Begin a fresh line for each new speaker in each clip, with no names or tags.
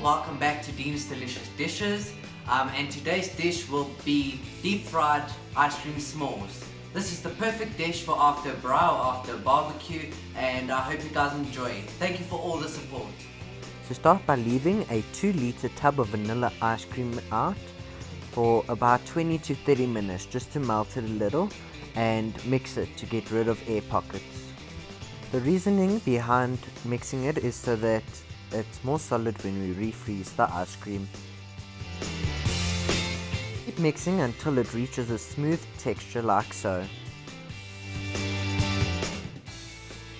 welcome back to Dean's Delicious Dishes. And today's dish will be deep fried ice cream s'mores. This is the perfect dish for after a brow, after a barbecue, and I hope you guys enjoy it. Thank you for all the support.
So start by leaving a 2-liter tub of vanilla ice cream out for about 20 to 30 minutes just to melt it a little and mix it to get rid of air pockets. The reasoning behind mixing it is so that it's more solid when we refreeze the ice cream. Keep mixing until it reaches a smooth texture like so.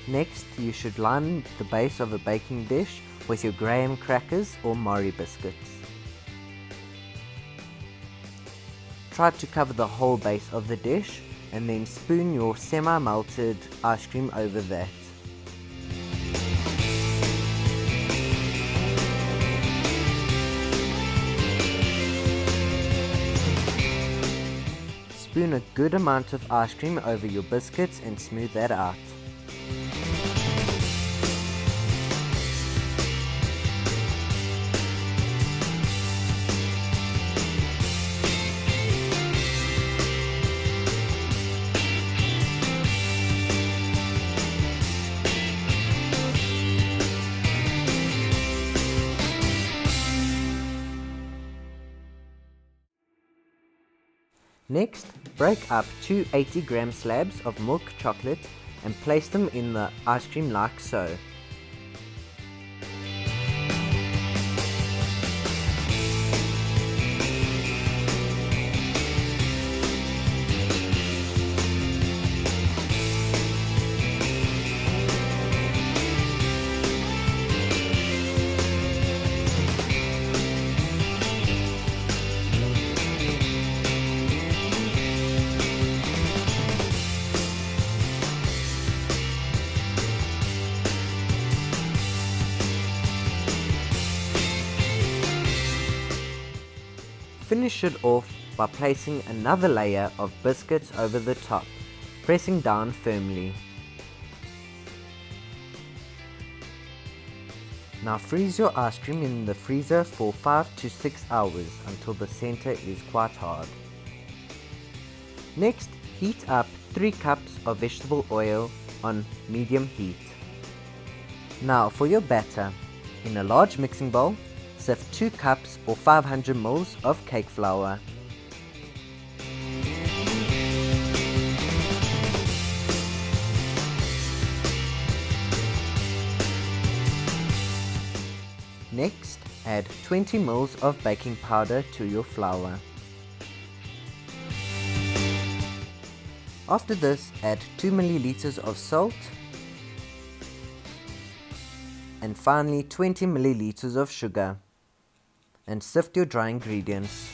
Next, you should line the base of a baking dish with your graham crackers or Mori biscuits. Try to cover the whole base of the dish and then spoon your semi-melted ice cream over that. Spoon a good amount of ice cream over your biscuits and smooth that out. Next, break up two 80-gram slabs of milk chocolate and place them in the ice cream like so. Finish it off by placing another layer of biscuits over the top, pressing down firmly. Now freeze your ice cream in the freezer for 5 to 6 hours until the center is quite hard. Next, heat up 3 cups of vegetable oil on medium heat. Now for your batter, in a large mixing bowl, sift 2 cups or 500 ml of cake flour. Next, add 20 ml of baking powder to your flour. After this, add 2 milliliters of salt and finally 20 milliliters of sugar. And sift your dry ingredients.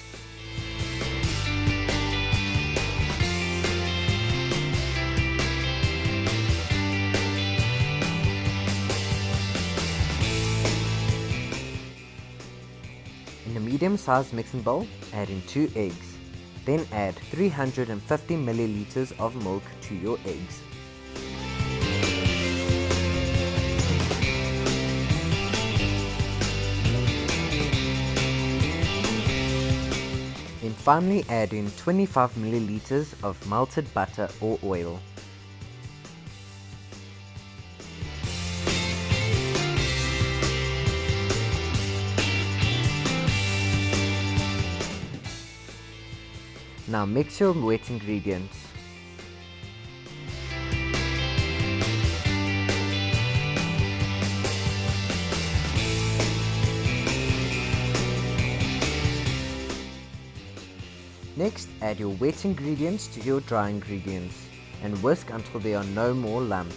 In a medium-sized mixing bowl, add in 2 eggs. Then add 350 milliliters of milk to your eggs. Then finally add in 25 milliliters of melted butter or oil. Now mix your wet ingredients. Next, add your wet ingredients to your dry ingredients and whisk until there are no more lumps.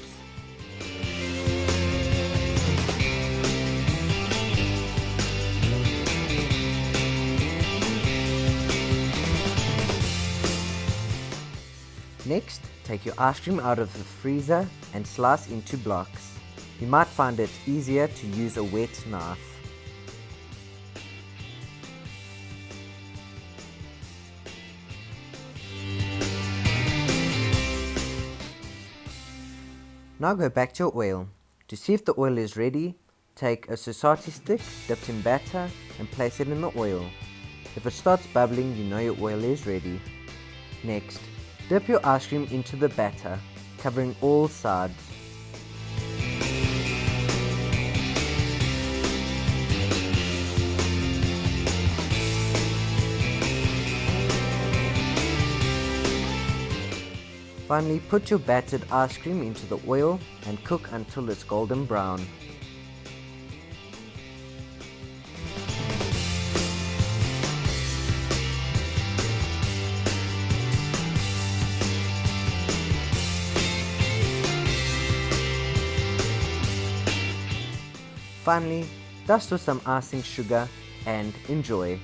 Next, take your ice cream out of the freezer and slice into blocks. You might find it easier to use a wet knife. Now go back to your oil. To see if the oil is ready, Take a society stick dipped in batter and place it in the oil. If it starts bubbling, you know your oil is ready. Next, dip your ice cream into the batter, covering all sides. Finally, put your battered ice cream into the oil and cook until it's golden brown. Finally, dust with some icing sugar and enjoy.